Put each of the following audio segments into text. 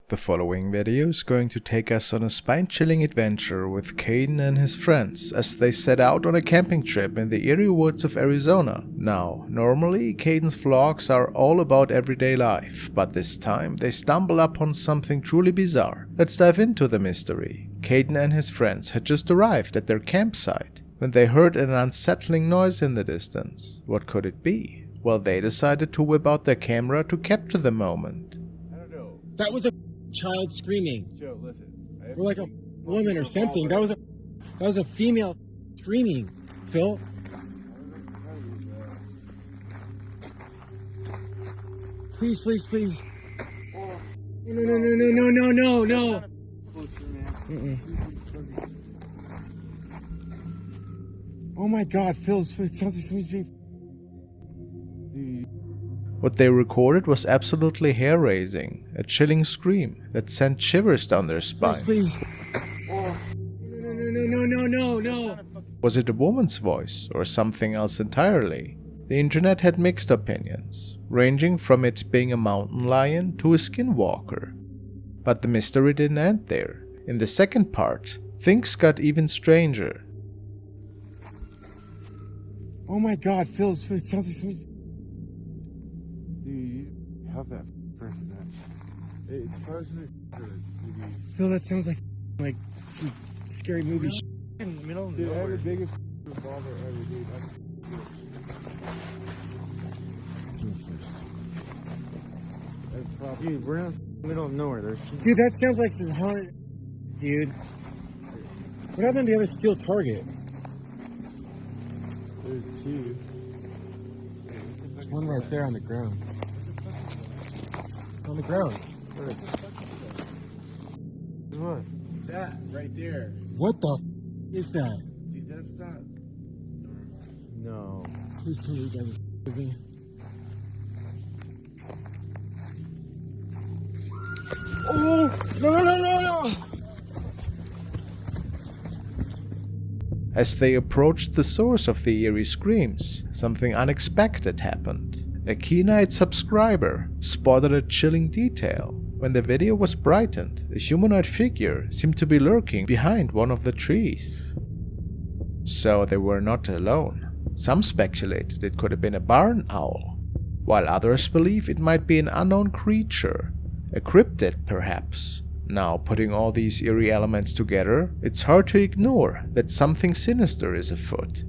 The following video is going to take us on a spine-chilling adventure with Caden and his friends as they set out on a camping trip in the eerie woods of Arizona. Now, normally Caden's vlogs are all about everyday life, but this time they stumble upon something truly bizarre. Let's dive into the mystery. Caden and his friends had just arrived at their campsite when they heard an unsettling noise in the distance. What could it be? Well, they decided to whip out their camera to capture the moment. I don't know. That was a child screaming. Joe, listen. Or like a woman or something. That was a female screaming. Phil? Please, please, please. No. Oh my God, Phil, it sounds like somebody's being... What they recorded was absolutely hair-raising, a chilling scream that sent shivers down their spines. Please. No. Was it a woman's voice or something else entirely? The internet had mixed opinions, ranging from it being a mountain lion to a skinwalker. But the mystery didn't end there. In the second part, things got even stranger. Oh my God, Phil, it sounds like somebody's... How's that person that? It's personally Phil, that sounds like some scary movie. in the middle of the nowhere. I have the biggest revolver ever, dude. Dude, we're in the middle of nowhere. Dude, that sounds like some haunted... Dude. What happened to the other steel target? There's two. There's one right there on the ground. On the ground. What? That right there. What the is that? Dude, that's not normal. No. Please tell me you guys with me. Oh! No! As they approached the source of the eerie screams, something unexpected happened. A keen-eyed subscriber spotted a chilling detail. When the video was brightened, a humanoid figure seemed to be lurking behind one of the trees. So they were not alone. Some speculated it could have been a barn owl, while others believe it might be an unknown creature, a cryptid perhaps. Now, putting all these eerie elements together, it's hard to ignore that something sinister is afoot.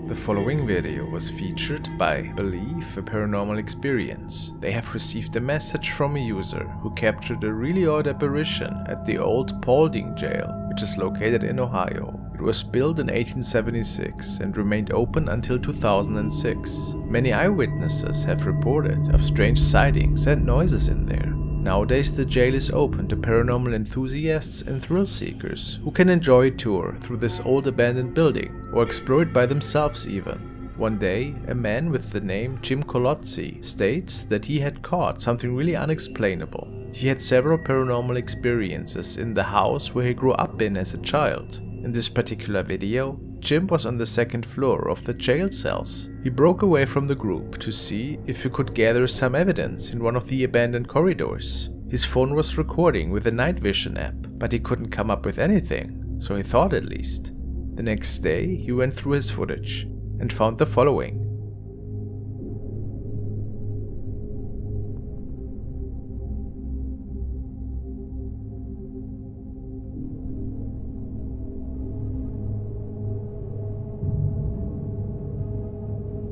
The following video was featured by Believe a Paranormal Experience. They have received a message from a user who captured a really odd apparition at the old Paulding jail, which is located in Ohio. It was built in 1876 and remained open until 2006. Many eyewitnesses have reported of strange sightings and noises in there. Nowadays the jail is open to paranormal enthusiasts and thrill seekers who can enjoy a tour through this old abandoned building or explore it by themselves even. One day, a man with the name Jim Colozzi states that he had caught something really unexplainable. He had several paranormal experiences in the house where he grew up in as a child. In this particular video, Jim was on the second floor of the jail cells. He broke away from the group to see if he could gather some evidence in one of the abandoned corridors. His phone was recording with a night vision app, but he couldn't come up with anything, so he thought at least. The next day, he went through his footage and found the following.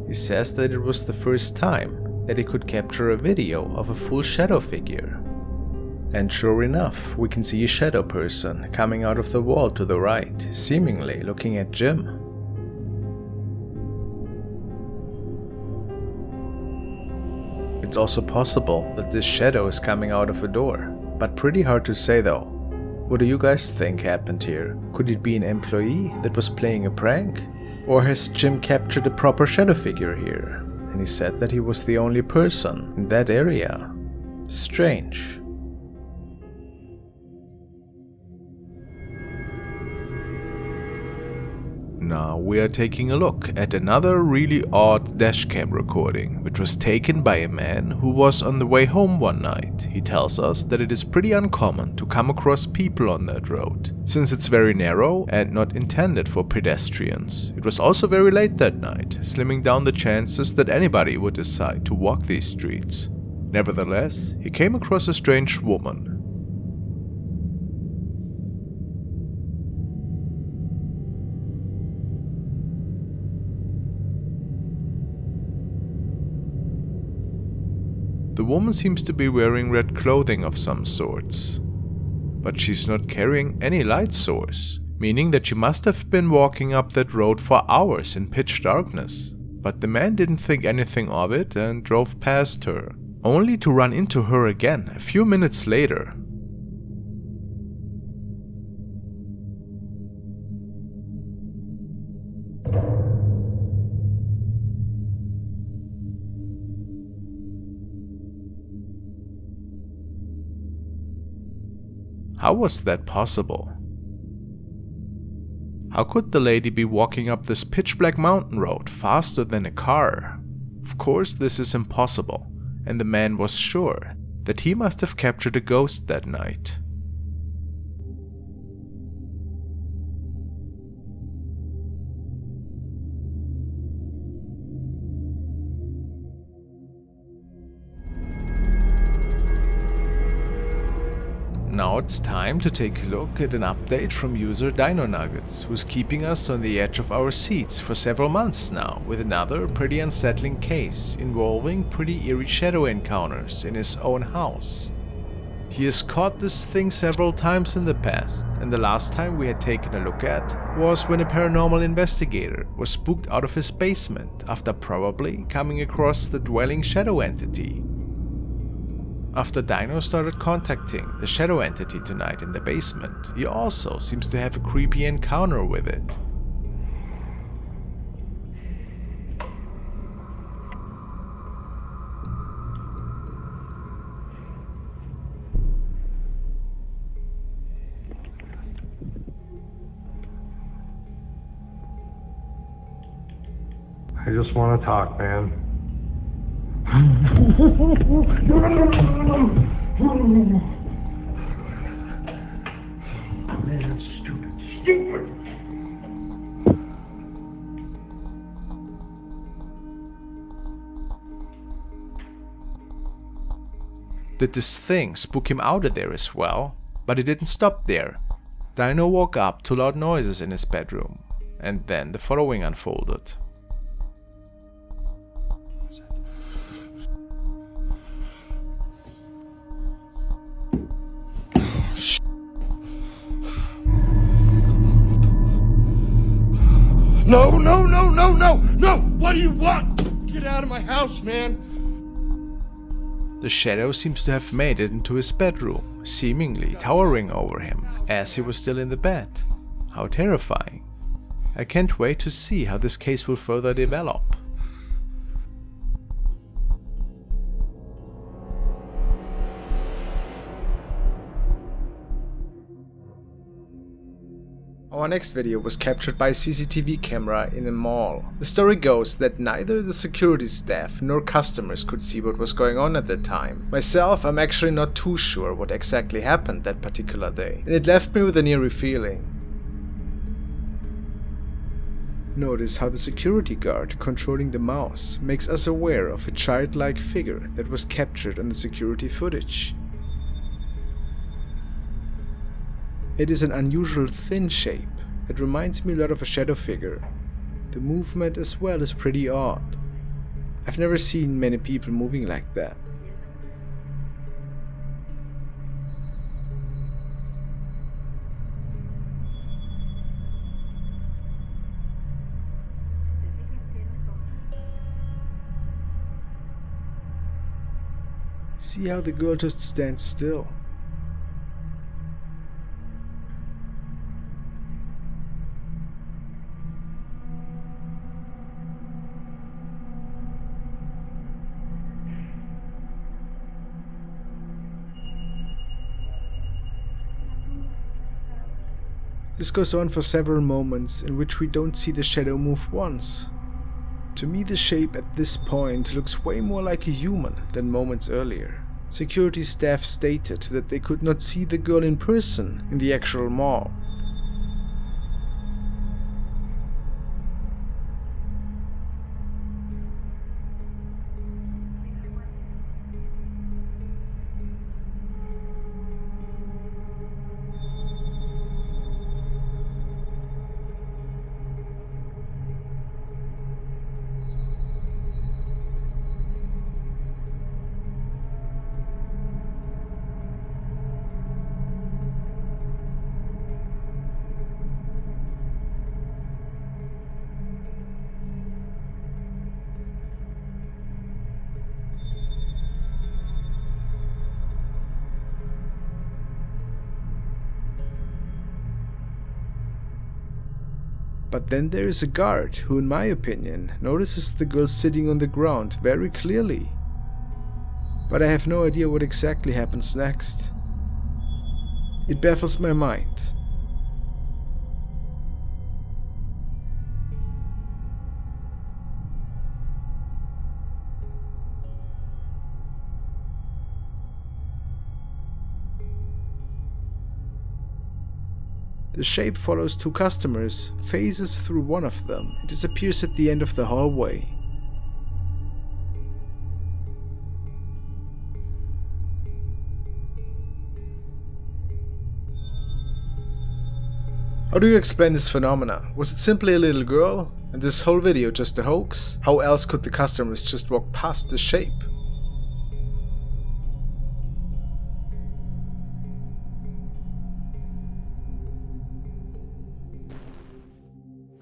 He says that it was the first time that he could capture a video of a full shadow figure. And sure enough, we can see a shadow person coming out of the wall to the right, seemingly looking at Jim. It's also possible that this shadow is coming out of a door, but pretty hard to say though. What do you guys think happened here? Could it be an employee that was playing a prank? Or has Jim captured a proper shadow figure here? And he said that he was the only person in that area. Strange. Now we are taking a look at another really odd dashcam recording, which was taken by a man who was on the way home one night. He tells us that it is pretty uncommon to come across people on that road, since it's very narrow and not intended for pedestrians. It was also very late that night, slimming down the chances that anybody would decide to walk these streets. Nevertheless, he came across a strange woman. The woman seems to be wearing red clothing of some sorts, but she's not carrying any light source, meaning that she must have been walking up that road for hours in pitch darkness. But the man didn't think anything of it and drove past her, only to run into her again a few minutes later. How was that possible? How could the lady be walking up this pitch-black mountain road faster than a car? Of course, this is impossible, and the man was sure that he must have captured a ghost that night. Now it's time to take a look at an update from user Dino Nuggets, who's keeping us on the edge of our seats for several months now with another pretty unsettling case involving pretty eerie shadow encounters in his own house. He has caught this thing several times in the past, and the last time we had taken a look at was when a paranormal investigator was spooked out of his basement after probably coming across the dwelling shadow entity. After Dino started contacting the shadow entity tonight in the basement, he also seems to have a creepy encounter with it. I just want to talk, man. Man, stupid. Did this thing spook him out of there as well? But it didn't stop there. Dino woke up to loud noises in his bedroom, and then the following unfolded. No! What do you want? Get out of my house, man! The shadow seems to have made it into his bedroom, seemingly towering over him as he was still in the bed. How terrifying. I can't wait to see how this case will further develop. Our next video was captured by a CCTV camera in a mall. The story goes that neither the security staff nor customers could see what was going on at the time. Myself, I'm actually not too sure what exactly happened that particular day, and it left me with an eerie feeling. Notice how the security guard controlling the mouse makes us aware of a childlike figure that was captured on the security footage. It is an unusual thin shape. It reminds me a lot of a shadow figure. The movement as well is pretty odd. I've never seen many people moving like that. See how the girl just stands still. This goes on for several moments in which we don't see the shadow move once. To me, the shape at this point looks way more like a human than moments earlier. Security staff stated that they could not see the girl in person in the actual mall. But then there is a guard who, in my opinion, notices the girl sitting on the ground very clearly. But I have no idea what exactly happens next. It baffles my mind. The shape follows two customers, phases through one of them, and disappears at the end of the hallway. How do you explain this phenomena? Was it simply a little girl? And this whole video just a hoax? How else could the customers just walk past the shape?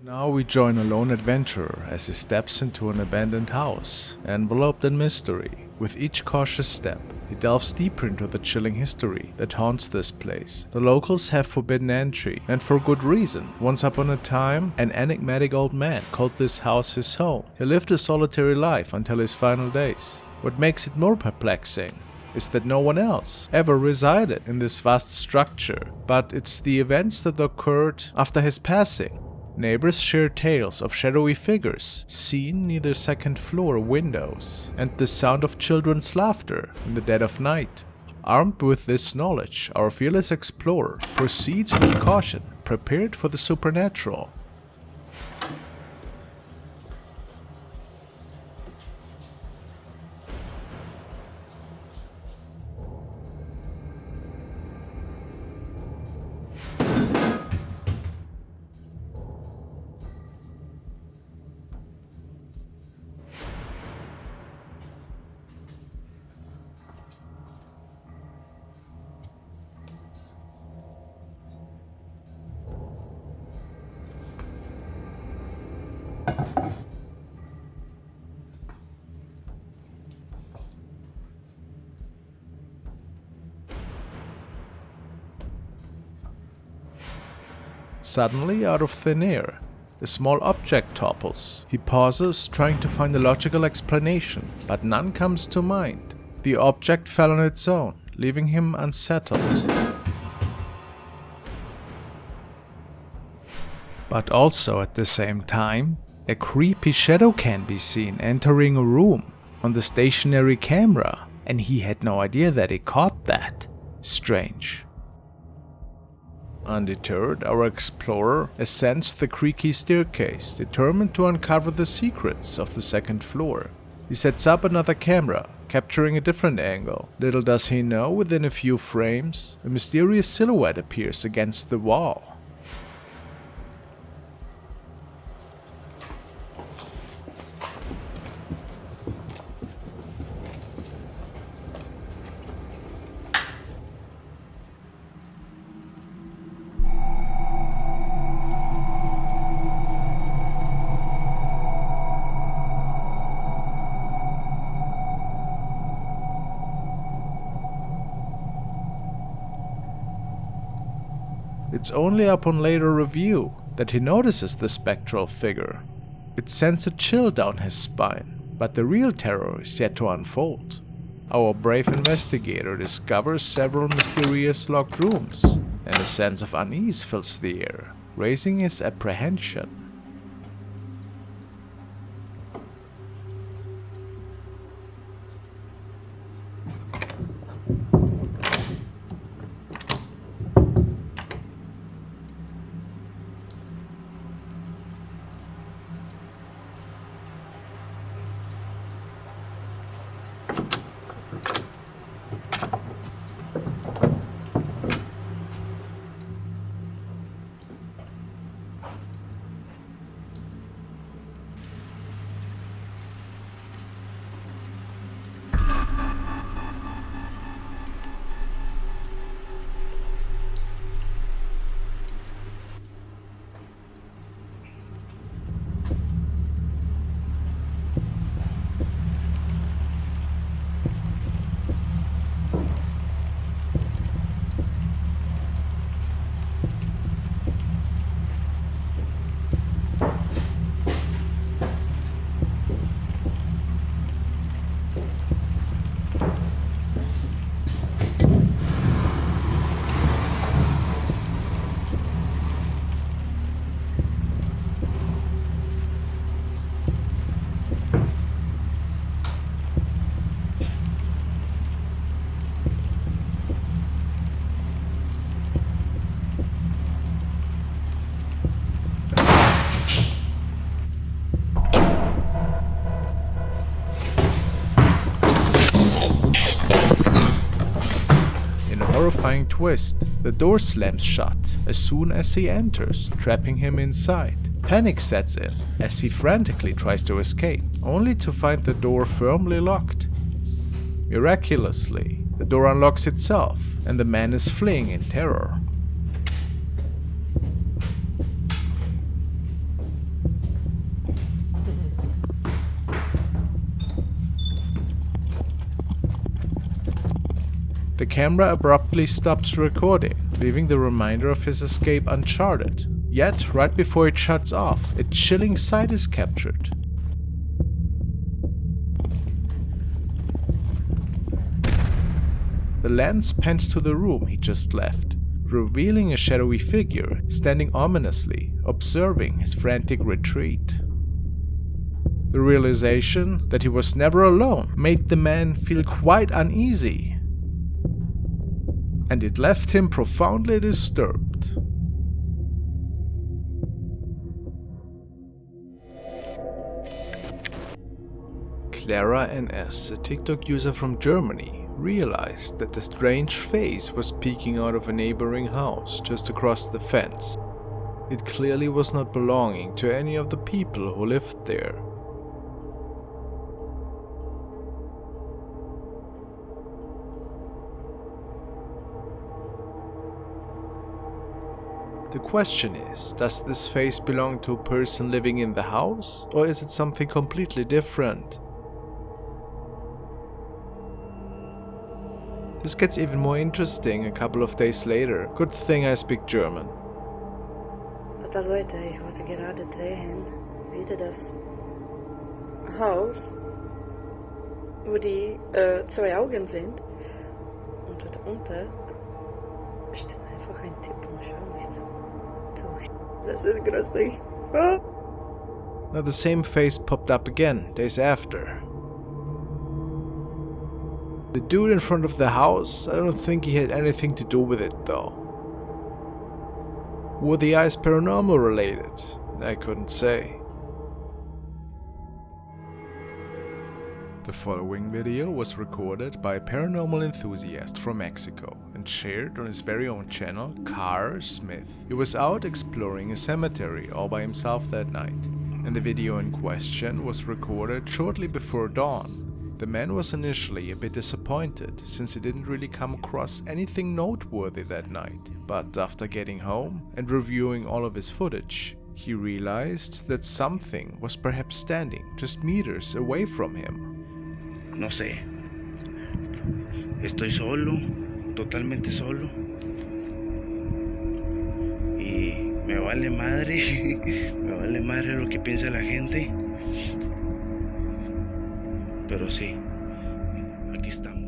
Now we join a lone adventurer as he steps into an abandoned house, enveloped in mystery. With each cautious step, he delves deeper into the chilling history that haunts this place. The locals have forbidden entry, and for good reason. Once upon a time, an enigmatic old man called this house his home. He lived a solitary life until his final days. What makes it more perplexing is that no one else ever resided in this vast structure, but it's the events that occurred after his passing. Neighbors share tales of shadowy figures seen near the second floor windows and the sound of children's laughter in the dead of night. Armed with this knowledge, our fearless explorer proceeds with caution, prepared for the supernatural. Suddenly, out of thin air, a small object topples. He pauses, trying to find a logical explanation, but none comes to mind. The object fell on its own, leaving him unsettled. But also at the same time, a creepy shadow can be seen entering a room on the stationary camera, and he had no idea that he caught that. Strange. Undeterred, our explorer ascends the creaky staircase, determined to uncover the secrets of the second floor. He sets up another camera, capturing a different angle. Little does he know, within a few frames, a mysterious silhouette appears against the wall. It's only upon later review that he notices the spectral figure. It sends a chill down his spine, but the real terror is yet to unfold. Our brave investigator discovers several mysterious locked rooms, and a sense of unease fills the air, raising his apprehension. Horrifying twist, the door slams shut as soon as he enters, trapping him inside. Panic sets in as he frantically tries to escape, only to find the door firmly locked. Miraculously, the door unlocks itself and the man is fleeing in terror. The camera abruptly stops recording, leaving the remainder of his escape uncharted. Yet, right before it shuts off, a chilling sight is captured. The lens pans to the room he just left, revealing a shadowy figure standing ominously, observing his frantic retreat. The realization that he was never alone made the man feel quite uneasy, and it left him profoundly disturbed. Clara NS, a TikTok user from Germany, realized that the strange face was peeking out of a neighboring house just across the fence. It clearly was not belonging to any of the people who lived there. The question is, does this face belong to a person living in the house, or is it something completely different? This gets even more interesting a couple of days later. Good thing I speak German. Warte Leute, ich wollte gerade drehen, wieder das Haus, wo die zwei Augen sind. Und dort unten steht einfach ein Typ und schaut mich zu. Das ist gruselig. Ah. Now the same face popped up again, days after. The dude in front of the house, I don't think he had anything to do with it though. Were the eyes paranormal related? I couldn't say. The following video was recorded by a paranormal enthusiast from Mexico and shared on his very own channel, Scariest. He was out exploring a cemetery all by himself that night, and the video in question was recorded shortly before dawn. The man was initially a bit disappointed since he didn't really come across anything noteworthy that night, but after getting home and reviewing all of his footage, he realized that something was perhaps standing just meters away from him. No sé, estoy solo, totalmente solo, y me vale madre lo que piensa la gente, pero sí, aquí estamos.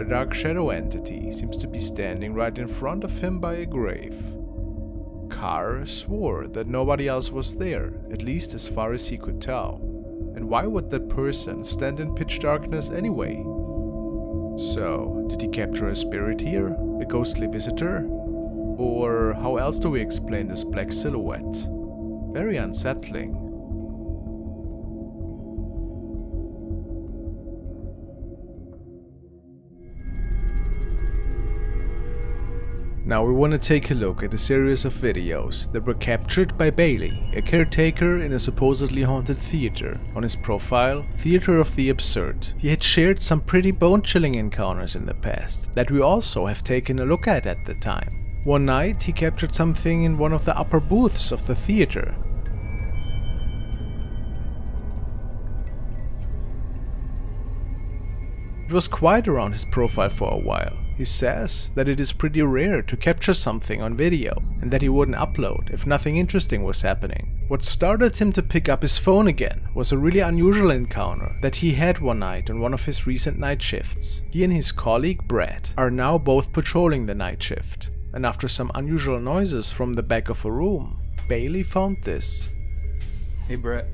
dark shadow entity seems to be standing right in front of him by a grave. Carr swore that nobody else was there, at least as far as he could tell. And why would that person stand in pitch darkness anyway? So, did he capture a spirit here? A ghostly visitor? Or how else do we explain this black silhouette? Very unsettling. Now we want to take a look at a series of videos that were captured by Bailey, a caretaker in a supposedly haunted theater. On his profile, Theater of the Absurd, he had shared some pretty bone-chilling encounters in the past that we also have taken a look at the time. One night he captured something in one of the upper booths of the theater. It was quiet around his profile for a while. He says that it is pretty rare to capture something on video and that he wouldn't upload if nothing interesting was happening. What started him to pick up his phone again was a really unusual encounter that he had one night on one of his recent night shifts. He and his colleague Brad are now both patrolling the night shift, and after some unusual noises from the back of a room, Bailey found this. Hey Brad.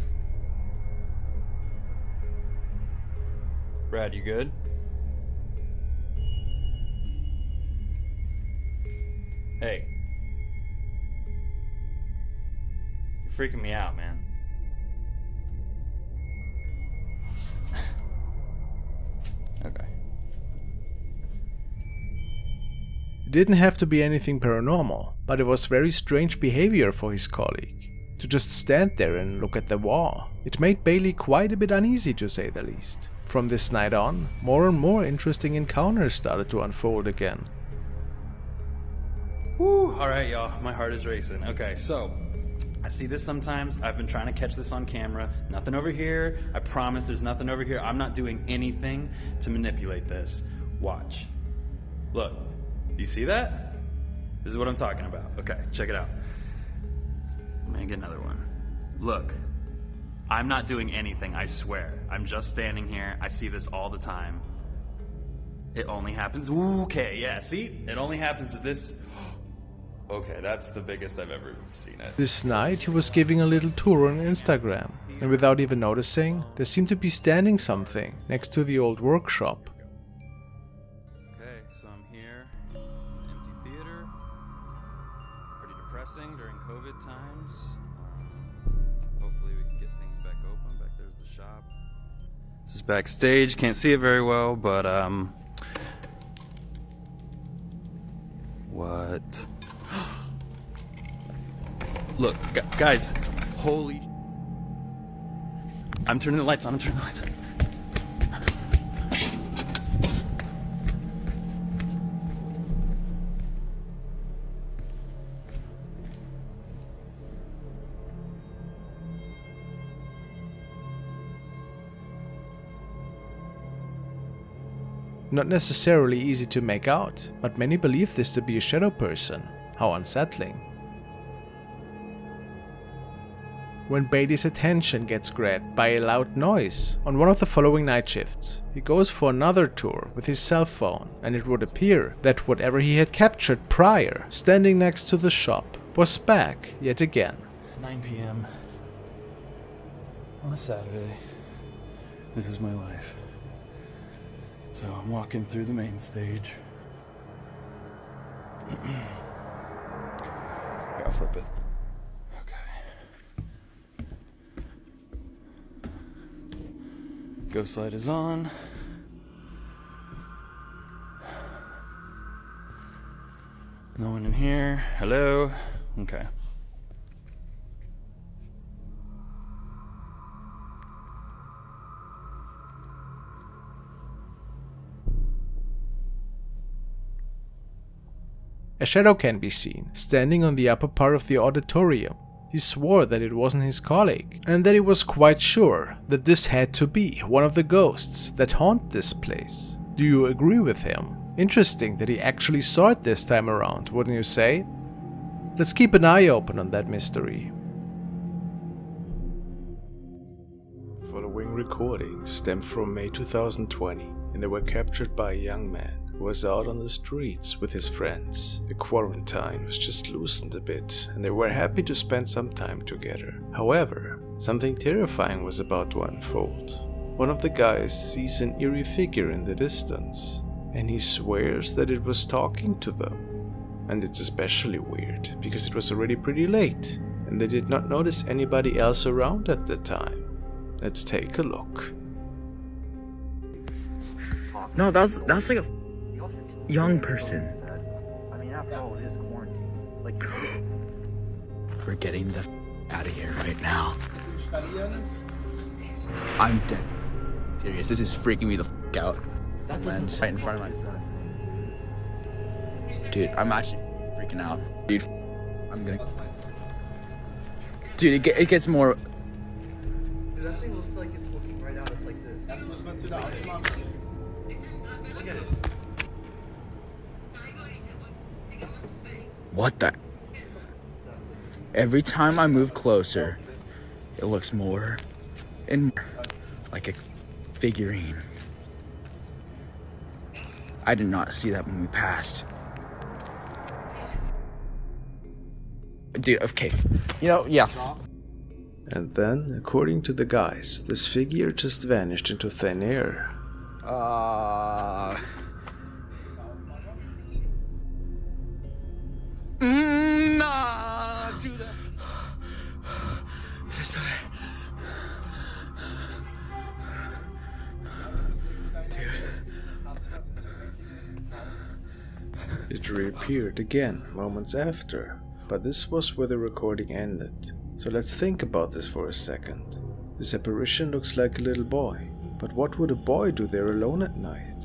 Brad, you good? Hey. You're freaking me out, man. Okay. It didn't have to be anything paranormal, but it was very strange behavior for his colleague. To just stand there and look at the wall. It made Bailey quite a bit uneasy, to say the least. From this night on, more and more interesting encounters started to unfold again. Woo! Alright, y'all, my heart is racing. Okay, so, I see this sometimes. I've been trying to catch this on camera. Nothing over here. I promise there's nothing over here. I'm not doing anything to manipulate this. Watch. Look. Do you see that? This is what I'm talking about. Okay, check it out. Let me get another one. Look. I'm not doing anything, I swear. I'm just standing here. I see this all the time. It only happens... Okay, yeah, see? It only happens at this... Okay, that's the biggest I've ever seen it. This night he was giving a little tour on Instagram, and without even noticing, there seemed to be standing something next to the old workshop. Okay, so I'm here, empty theater, pretty depressing during COVID times. Hopefully we can get things back open. Back there's the shop. This is backstage, can't see it very well, but what? Look, guys, holy... I'm turning the lights on, Not necessarily easy to make out, but many believe this to be a shadow person. How unsettling. When Bailey's attention gets grabbed by a loud noise on one of the following night shifts, he goes for another tour with his cell phone, and it would appear that whatever he had captured prior, standing next to the shop, was back yet again. 9 p.m. on a Saturday. This is my life. So I'm walking through the main stage. Here, I'll flip it. Ghost light is on. No one in here. Hello? Okay. A shadow can be seen, standing on the upper part of the auditorium. He swore that it wasn't his colleague, and that he was quite sure that this had to be one of the ghosts that haunt this place. Do you agree with him? Interesting that he actually saw it this time around, wouldn't you say? Let's keep an eye open on that mystery. Following recordings stem from May 2020, and they were captured by a young man was out on the streets with his friends. The quarantine was just loosened a bit, and they were happy to spend some time together. However, something terrifying was about to unfold. One of the guys sees an eerie figure in the distance, and he swears that it was talking to them. And it's especially weird, because it was already pretty late, and they did not notice anybody else around at the time. Let's take a look. No, that's like a young person. I mean, after all, it is quarantine. Like, We're getting the out of here right now. I'm dead serious. This is freaking me the out. Lens right in front of my. Dude, I'm actually freaking out. Dude, I'm gonna. Dude, it gets more. that thing looks like it's looking right at us like this. That's what's meant to do. Look at it. What the? Every time I move closer, it looks more and more like a figurine. I did not see that when we passed. Dude, okay. You know, yeah. And then, according to the guys, this figure just vanished into thin air. Nah, do that. It reappeared again moments after, but this was where the recording ended. So let's think about this for a second. This apparition looks like a little boy, but what would a boy do there alone at night?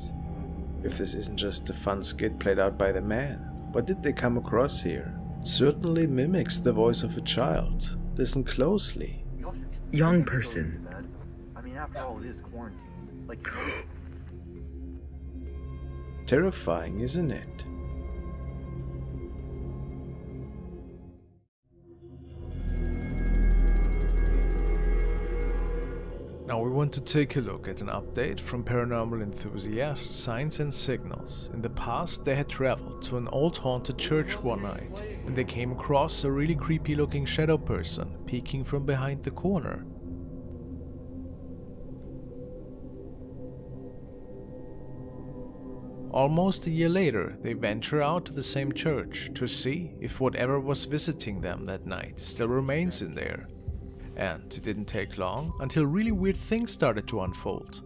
If this isn't just a fun skit played out by the man, what did they come across here? It certainly mimics the voice of a child. Listen closely. Young person. I mean, after all, it is quarantine. Like, Terrifying, isn't it? Now we want to take a look at an update from paranormal enthusiast Signs and Signals. In the past, they had traveled to an old haunted church one night, and they came across a really creepy looking shadow person peeking from behind the corner. Almost a year later, they venture out to the same church to see if whatever was visiting them that night still remains in there. And it didn't take long until really weird things started to unfold.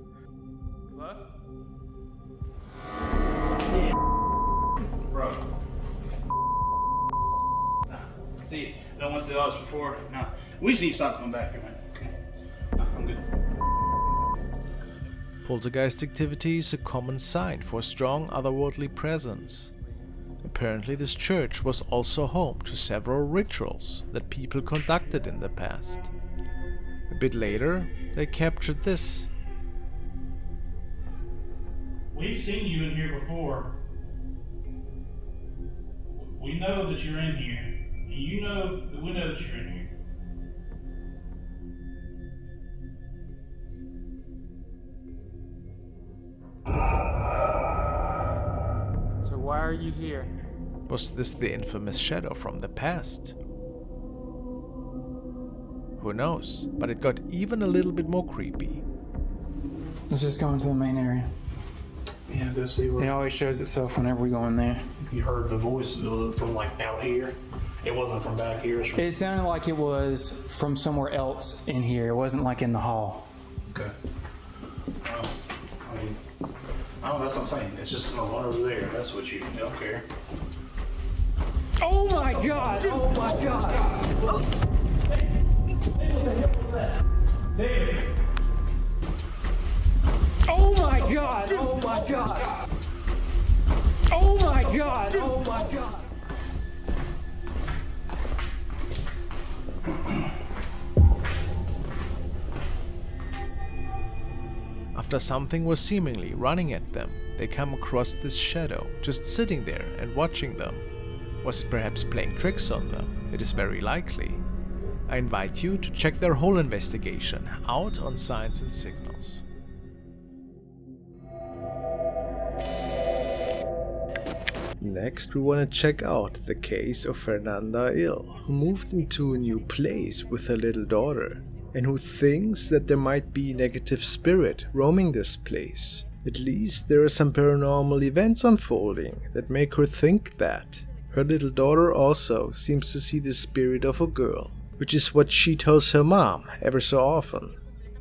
Bro. See, I went through all this before. Nah, we just need to stop coming back here, man. Okay. Nah, I'm good. Poltergeist activity is a common sign for a strong otherworldly presence. Apparently this church was also home to several rituals that people conducted in the past. A bit later, they captured this. We've seen you in here before. We know that you're in here. And you know that we know that you're in here. So why are you here? Was this the infamous shadow from the past? Who knows, but it got even a little bit more creepy. Let's just go into the main area. Yeah, go see It where always shows itself whenever we go in there. you heard the voice. Was it from like out here? It wasn't from back here. It's from... It sounded like it was from somewhere else in here. It wasn't like in the hall. Okay. Well, I mean, I don't know, that's what I'm saying. It's just gonna run over there. That's what you don't care. Oh my god! Oh my god! David! Oh my god! Oh my god! Oh my god! Oh my god! After something was seemingly running at them, they come across this shadow just sitting there and watching them. Was it perhaps playing tricks on them? It is very likely. I invite you to check their whole investigation out on Signs and Signals. Next, we want to check out the case of Fernanda Ill, who moved into a new place with her little daughter, and who thinks that there might be negative spirit roaming this place. At least there are some paranormal events unfolding that make her think that. Her little daughter also seems to see the spirit of a girl, which is what she tells her mom ever so often,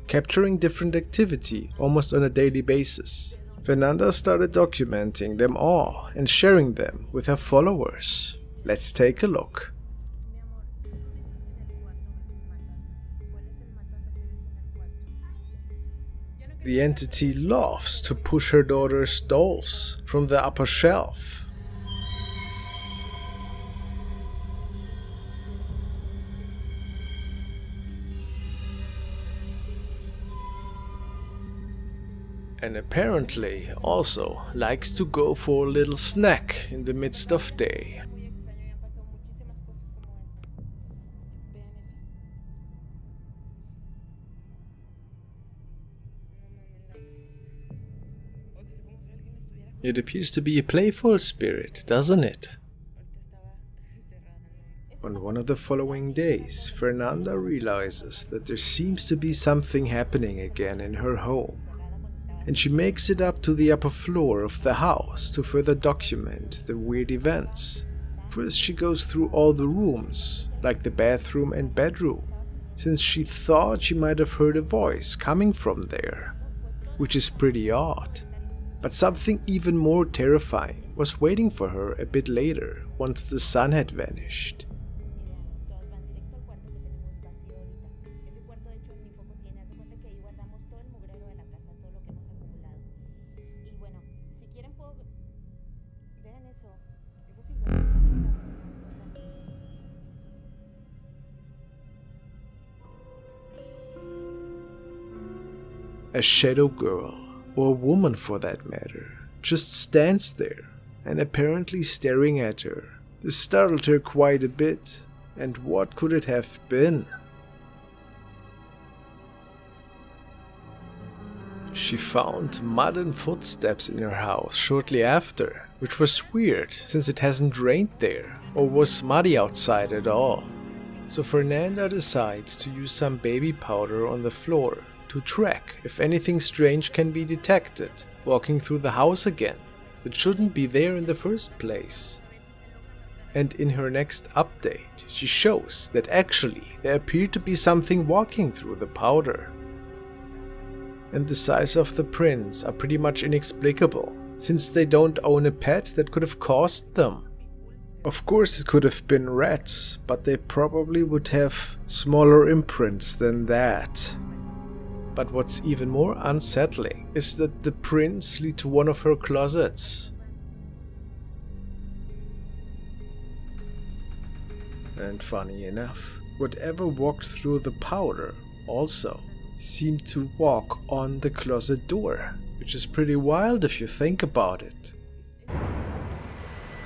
capturing different activity almost on a daily basis. Fernanda started documenting them all and sharing them with her followers. Let's take a look. The entity loves to push her daughter's dolls from the upper shelf. And apparently also likes to go for a little snack in the midst of day. It appears to be a playful spirit, doesn't it? On one of the following days, Fernanda realizes that there seems to be something happening again in her home, and she makes it up to the upper floor of the house to further document the weird events. First, she goes through all the rooms, like the bathroom and bedroom, since she thought she might have heard a voice coming from there, which is pretty odd. But something even more terrifying was waiting for her a bit later, once the sun had vanished. A shadow girl, or a woman for that matter, just stands there and apparently staring at her. This startled her quite a bit, and what could it have been? She found mud and footsteps in her house shortly after, which was weird since it hasn't rained there or was muddy outside at all. So Fernanda decides to use some baby powder on the floor to track if anything strange can be detected walking through the house again that shouldn't be there in the first place. And in her next update, she shows that actually there appeared to be something walking through the powder. And the size of the prints are pretty much inexplicable, since they don't own a pet that could have caused them. Of course it could have been rats, but they probably would have smaller imprints than that. But what's even more unsettling is that the prints lead to one of her closets. And funny enough, whatever walked through the powder also seemed to walk on the closet door, which is pretty wild if you think about it.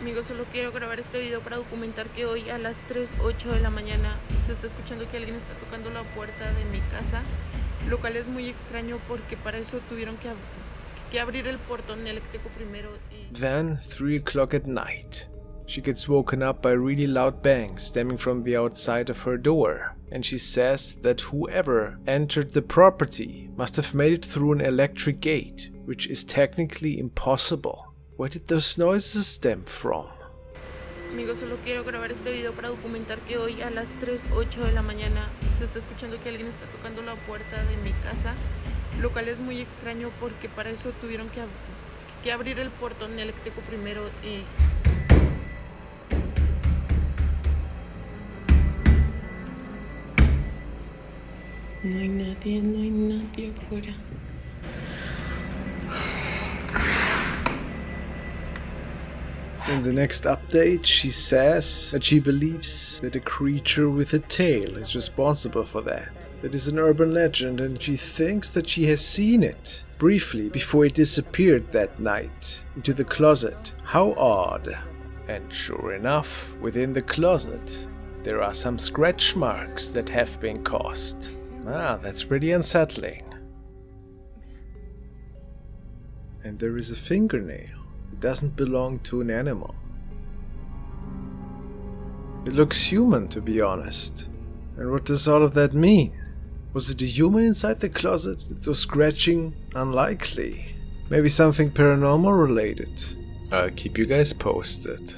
Amigos, solo quiero grabar este video para documentar que hoy a las 3:08 de la mañana se está escuchando que alguien está tocando la puerta de mi casa, lo cual es muy extraño porque para eso tuvieron que abrir el portón eléctrico primero. Then, 3 o'clock at night, she gets woken up by really loud bangs stemming from the outside of her door, and she says that whoever entered the property must have made it through an electric gate, which is technically impossible. Where did those noises stem from? Amigos, solo quiero grabar este video para documentar que hoy a las 3:08 de la mañana se está escuchando que alguien está tocando la puerta de mi casa, lo cual es muy extraño porque para eso tuvieron que abrir el portón eléctrico primero y... No hay nadie afuera. In the next update, she says that she believes that a creature with a tail is responsible for that. That is an urban legend, and she thinks that she has seen it briefly before it disappeared that night into the closet. How odd. And sure enough, within the closet, there are some scratch marks that have been caused. That's pretty unsettling. And there is a fingernail that doesn't belong to an animal, It looks human, to be honest. And what does all of that mean? Was it a human inside the closet that was scratching? Unlikely. Maybe something paranormal related. I'll keep you guys posted.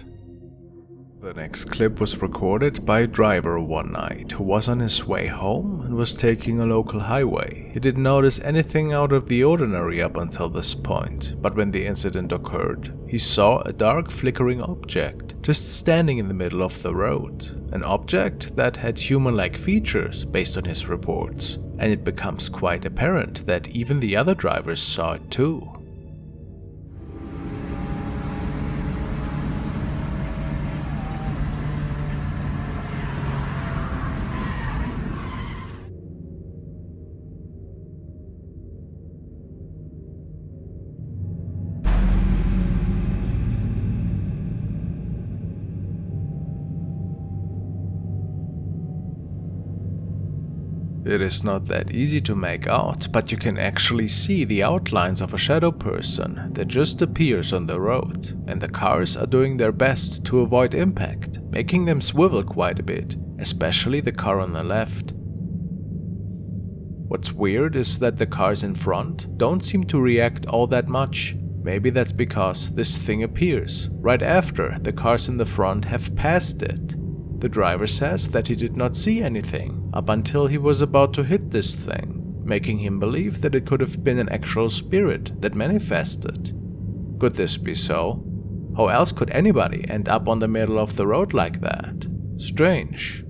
The next clip was recorded by a driver one night who was on his way home and was taking a local highway. He didn't notice anything out of the ordinary up until this point, but when the incident occurred, he saw a dark flickering object just standing in the middle of the road. An object that had human-like features based on his reports, and it becomes quite apparent that even the other drivers saw it too. It is not that easy to make out, but you can actually see the outlines of a shadow person that just appears on the road, and the cars are doing their best to avoid impact, making them swivel quite a bit, especially the car on the left. What's weird is that the cars in front don't seem to react all that much. Maybe that's because this thing appears right after the cars in the front have passed it. The driver says that he did not see anything up until he was about to hit this thing, making him believe that it could have been an actual spirit that manifested. Could this be so? How else could anybody end up on the middle of the road like that? Strange.